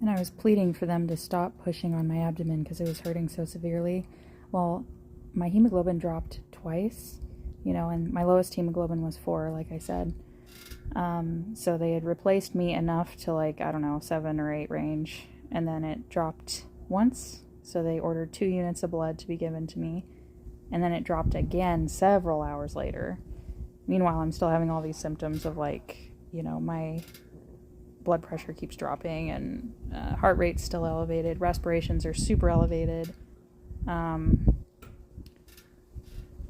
And I was pleading for them to stop pushing on my abdomen because it was hurting so severely. Well, my hemoglobin dropped twice, and my lowest hemoglobin was 4, like I said. So they had replaced me enough to, like, I don't know, 7 or 8 range, and then it dropped once. So they ordered 2 units of blood to be given to me, and then it dropped again several hours later. Meanwhile, I'm still having all these symptoms of, like, my blood pressure keeps dropping, and heart rate's still elevated, respirations are super elevated,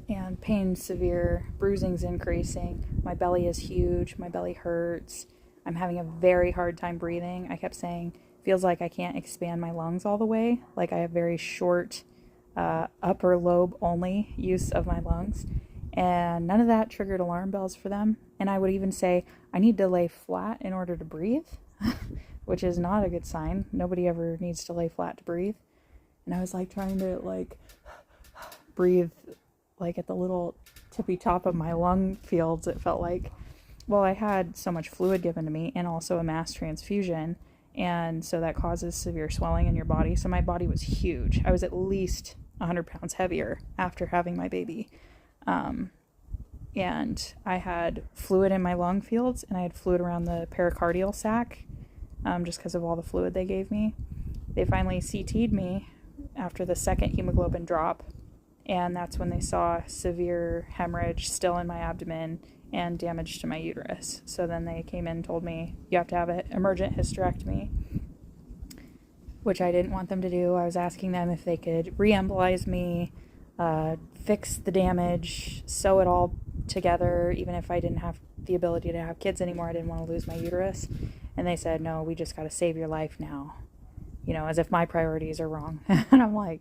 and pain's severe, bruising's increasing, my belly is huge, my belly hurts, I'm having a very hard time breathing. I kept saying, feels like I can't expand my lungs all the way, like I have very short upper lobe only use of my lungs, and none of that triggered alarm bells for them. And I would even say, I need to lay flat in order to breathe, which is not a good sign. Nobody ever needs to lay flat to breathe. And I was like trying to like breathe like at the little tippy top of my lung fields, it felt like. Well, I had so much fluid given to me and also a mass transfusion, and so that causes severe swelling in your body. So my body was huge. I was at least 100 pounds heavier after having my baby. And I had fluid in my lung fields, and I had fluid around the pericardial sac, just because of all the fluid they gave me. They finally CT'd me after the second hemoglobin drop, and that's when they saw severe hemorrhage still in my abdomen and damage to my uterus. So then they came in and told me, you have to have an emergent hysterectomy, which I didn't want them to do. I was asking them if they could re-embolize me, fix the damage, sew it all together, even if I didn't have the ability to have kids anymore. I didn't want to lose my uterus. And they said, no, we just got to save your life now. As if my priorities are wrong. And I'm like,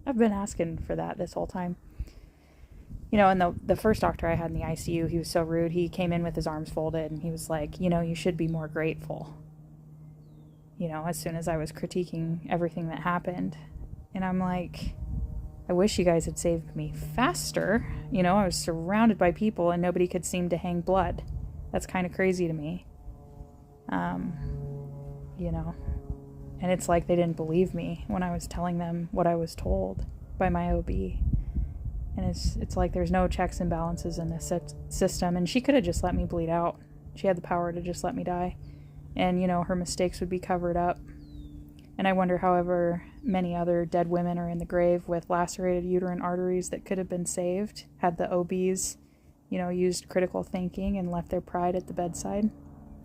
I've been asking for that this whole time. And the first doctor I had in the ICU, he was so rude. He came in with his arms folded, and he was like, you should be more grateful. As soon as I was critiquing everything that happened. And I'm like, I wish you guys had saved me faster. I was surrounded by people and nobody could seem to hang blood. That's kind of crazy to me. And it's like they didn't believe me when I was telling them what I was told by my OB. And it's like there's no checks and balances in this system. And she could have just let me bleed out. She had the power to just let me die. And, her mistakes would be covered up. And I wonder however many other dead women are in the grave with lacerated uterine arteries that could have been saved had the OBs, used critical thinking and left their pride at the bedside.